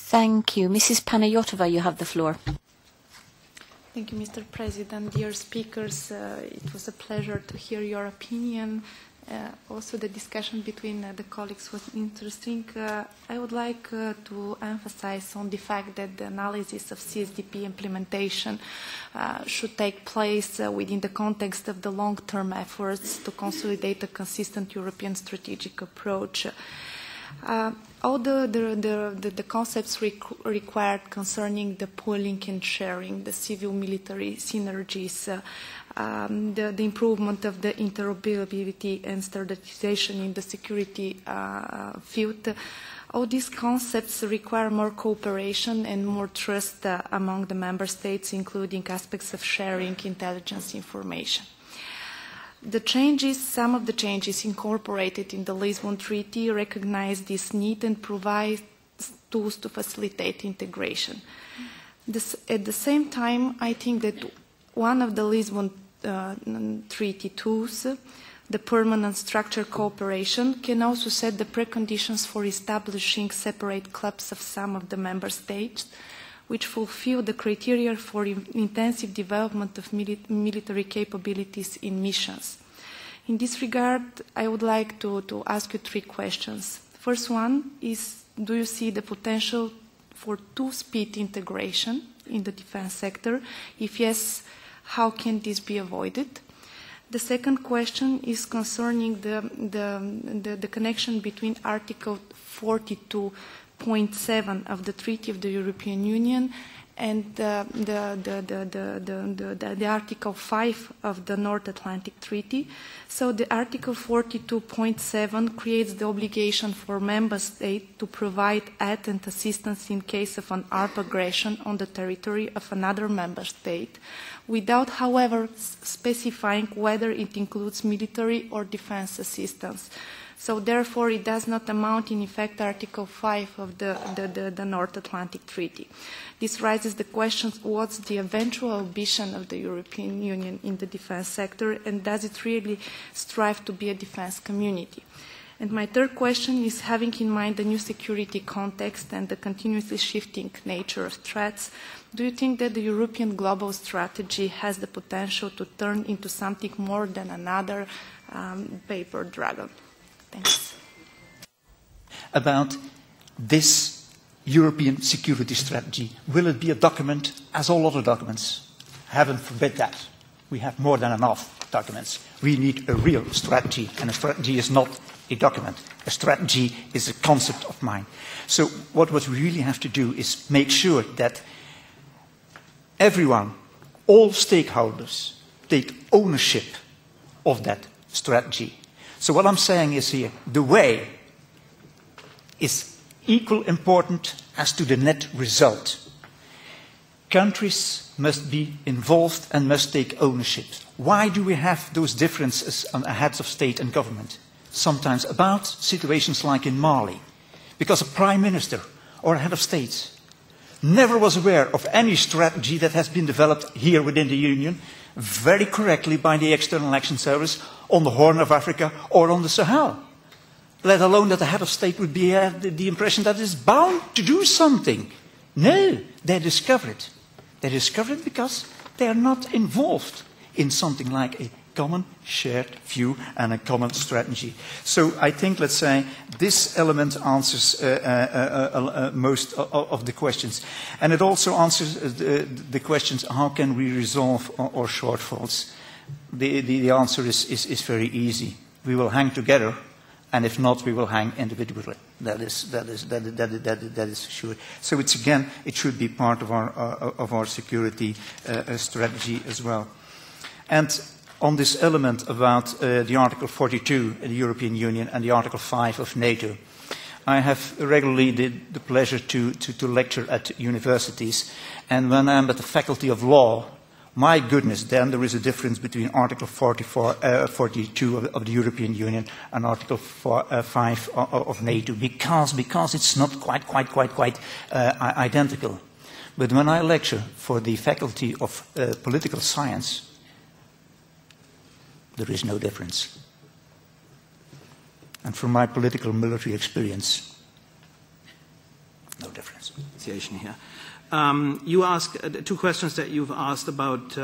Thank you. Mrs. Panayotova, you have the floor. Thank you, Mr. President. Dear speakers, it was a pleasure to hear your opinion. Also, the discussion between the colleagues was interesting. I would like to emphasize on the fact that the analysis of CSDP implementation should take place within the context of the long-term efforts to consolidate a consistent European strategic approach. All the concepts required concerning the pooling and sharing, the civil-military synergies, the improvement of the interoperability and standardization in the security field, all these concepts require more cooperation and more trust among the member states, including aspects of sharing intelligence information. The changes, some of the changes incorporated in the Lisbon Treaty recognize this need and provide tools to facilitate integration. At the same time, I think that one of the Lisbon Treaty tools, the permanent structured cooperation, can also set the preconditions for establishing separate clubs of some of the member states, which fulfill the criteria for intensive development of military capabilities in missions. In this regard, I would like to ask you three questions. First one is, do you see the potential for two-speed integration in the defense sector? If yes, how can this be avoided? The second question is concerning the connection between Article 42.7 of the Treaty of the European Union and the Article 5 of the North Atlantic Treaty. So the Article 42.7 creates the obligation for member states to provide aid and assistance in case of an armed aggression on the territory of another member state, without, however, specifying whether it includes military or defense assistance. So therefore, it does not amount, in effect, Article 5 of the North Atlantic Treaty. This raises the question, what's the eventual ambition of the European Union in the defense sector, and does it really strive to be a defense community? And my third question is, having in mind the new security context and the continuously shifting nature of threats, do you think that the European global strategy has the potential to turn into something more than another paper dragon? Thanks. About this European security strategy, will it be a document as all other documents? Heaven forbid that. We have more than enough documents. We need a real strategy, and a strategy is not a document. A strategy is a concept of mind. So what we really have to do is make sure that everyone, all stakeholders, take ownership of that strategy. So what I'm saying is here, the way is equal important as to the net result. Countries must be involved and must take ownership. Why do we have those differences on heads of state and government? Sometimes about situations like in Mali, because a prime minister or a head of state never was aware of any strategy that has been developed here within the Union very correctly by the External Action Service on the Horn of Africa or on the Sahel. Let alone that the head of state would be the impression that it's bound to do something. No, they discover it. They discover it because they are not involved in something like a common shared view and a common strategy. So I think, let's say, this element answers most of the questions. And it also answers the questions, how can we resolve our shortfalls? The answer is very easy. We will hang together, and if not, we will hang individually. That is sure. So it's again, it should be part of our security strategy as well. And on this element about the Article 42 of the European Union and the Article 5 of NATO, I have regularly the pleasure to lecture at universities, and when I'm at the Faculty of Law, my goodness, then there is a difference between Article 42 of the European Union and Article 5 of NATO, because it's not quite identical. But when I lecture for the Faculty of Political Science, there is no difference. And from my political military experience, No difference. Here. You ask two questions that you've asked about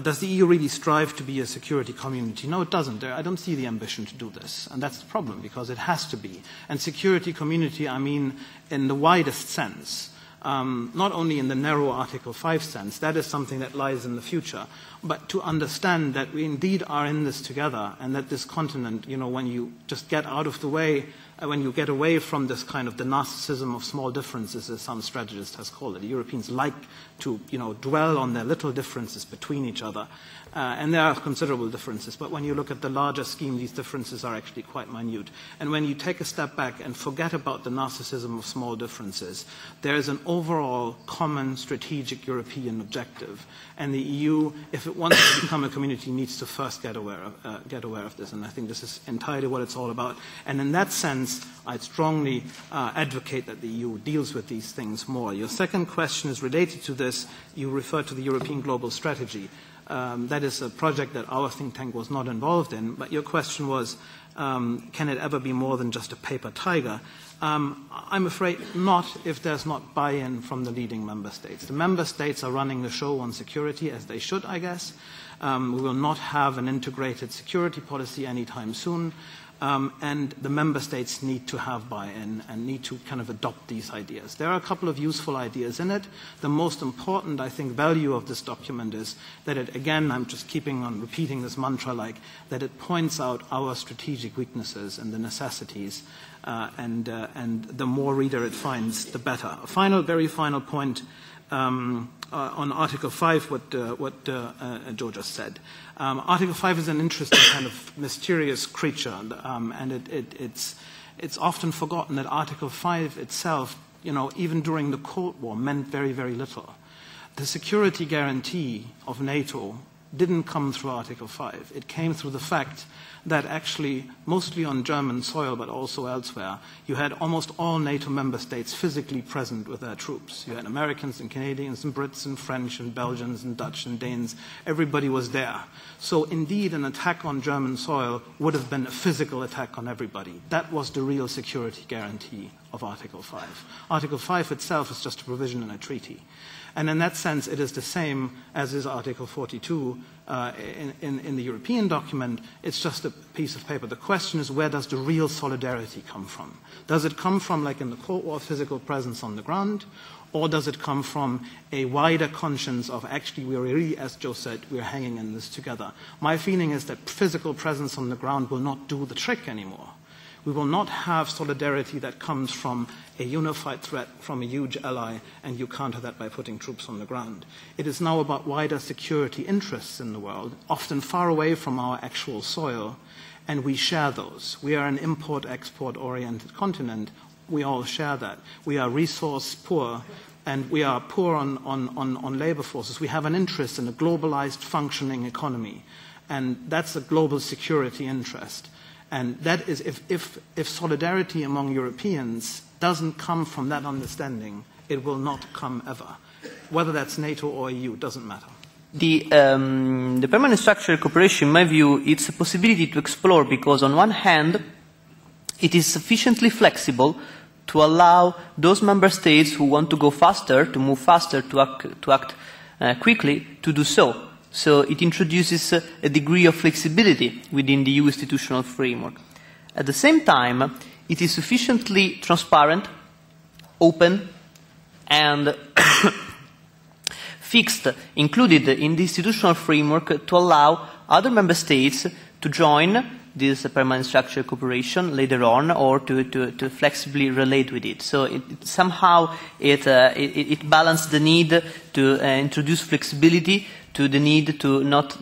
does the EU really strive to be a security community? No, it doesn't. I don't see the ambition to do this. And that's the problem, because it has to be. And security community, I mean, in the widest sense, not only in the narrow Article 5 sense, that is something that lies in the future, but to understand that we indeed are in this together, and that this continent, you know, when you just get out of the way, when you get away from this kind of the narcissism of small differences, as some strategist has called it. The Europeans like to, you know, dwell on their little differences between each other. And there are considerable differences, but when you look at the larger scheme, these differences are actually quite minute. And when you take a step back and forget about the narcissism of small differences, there is an overall common strategic European objective. And the EU, if it wants to become a community, needs to first get aware of this. And I think this is entirely what it's all about. And in that sense, I strongly advocate that the EU deals with these things more. Your second question is related to this. You refer to the European Global Strategy. That is a project that our think tank was not involved in, but your question was, can it ever be more than just a paper tiger? I'm afraid not, if there's not buy-in from the leading member states. The member states are running the show on security, as they should, I guess. We will not have an integrated security policy anytime soon. And the member states need to have buy-in and need to kind of adopt these ideas. There are a couple of useful ideas in it. The most important, I think, value of this document is that it, again, I'm just keeping on repeating this mantra, like, that it points out our strategic weaknesses and the necessities, and the more reader it finds, the better. A very final point on Article 5, what Jo just said. Article 5 is an interesting kind of mysterious creature, and it's often forgotten that Article 5 itself, you know, even during the Cold War, meant very, very little. The security guarantee of NATO didn't come through Article 5. It came through the fact that actually, mostly on German soil, but also elsewhere, you had almost all NATO member states physically present with their troops. You had Americans and Canadians and Brits and French and Belgians and Dutch and Danes. Everybody was there. So indeed, an attack on German soil would have been a physical attack on everybody. That was the real security guarantee of Article 5. Article 5 itself is just a provision in a treaty. And in that sense, it is the same as is Article 42 in the European document. It's just a piece of paper. The question is, where does the real solidarity come from? Does it come from, like in the Cold War, physical presence on the ground? Or does it come from a wider conscience of actually we're really, as Jo said, we're hanging in this together? My feeling is that physical presence on the ground will not do the trick anymore. We will not have solidarity that comes from a unified threat from a huge ally, and you counter that by putting troops on the ground. It is now about wider security interests in the world, often far away from our actual soil, and we share those. We are an import-export-oriented continent. We all share that. We are resource poor, and we are poor on labor forces. We have an interest in a globalized functioning economy, and that's a global security interest. And that is, if solidarity among Europeans doesn't come from that understanding, it will not come ever. Whether that's NATO or EU, doesn't matter. The permanent structural cooperation, in my view, it's a possibility to explore because on one hand, it is sufficiently flexible to allow those member states who want to go faster, to move faster, to act quickly, to do so. So it introduces a degree of flexibility within the EU institutional framework. At the same time, it is sufficiently transparent, open, and fixed, included in the institutional framework to allow other member states to join this permanent structural cooperation later on or to flexibly relate with it. So somehow it balances the need to introduce flexibility to the need to not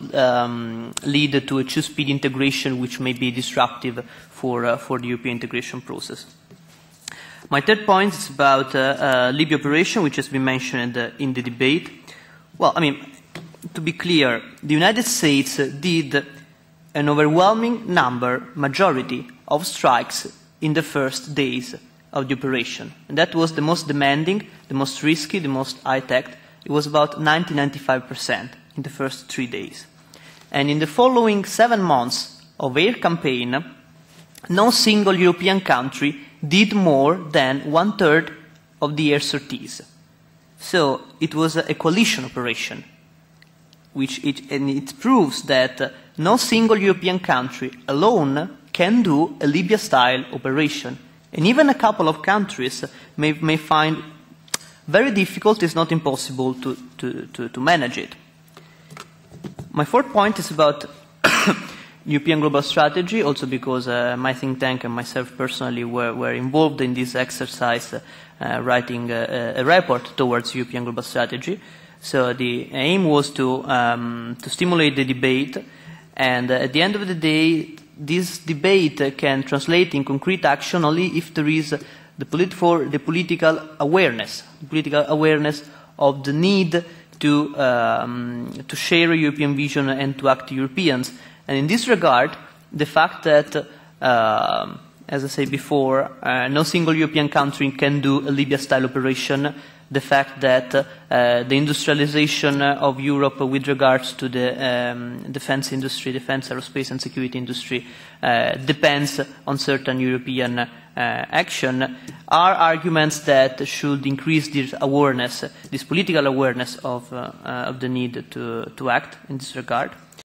lead to a two-speed integration which may be disruptive for the European integration process. My third point is about Libya operation, which has been mentioned in the debate. Well, I mean, to be clear, the United States did an overwhelming majority of strikes in the first days of the operation. And that was the most demanding, the most risky, the most high-tech. It was about 90–95% in the first 3 days. And in the following 7 months of air campaign, no single European country did more than 1/3 of the air sorties. So it was a coalition operation, and it proves that no single European country alone can do a Libya-style operation. And even a couple of countries may find very difficult, if not impossible, to manage it. My fourth point is about European global strategy, also because my think tank and myself personally were involved in this exercise, writing a report towards European global strategy. So the aim was to stimulate the debate, and at the end of the day, this debate can translate in concrete action only if there is the political awareness of the need to share a European vision and to act Europeans. And in this regard, the fact that, as I said before, no single European country can do a Libya-style operation, the fact that the industrialization of Europe with regards to the defense industry, defense, aerospace and security industry depends on certain European action, are arguments that should increase this awareness, this political awareness of the need to act in this regard.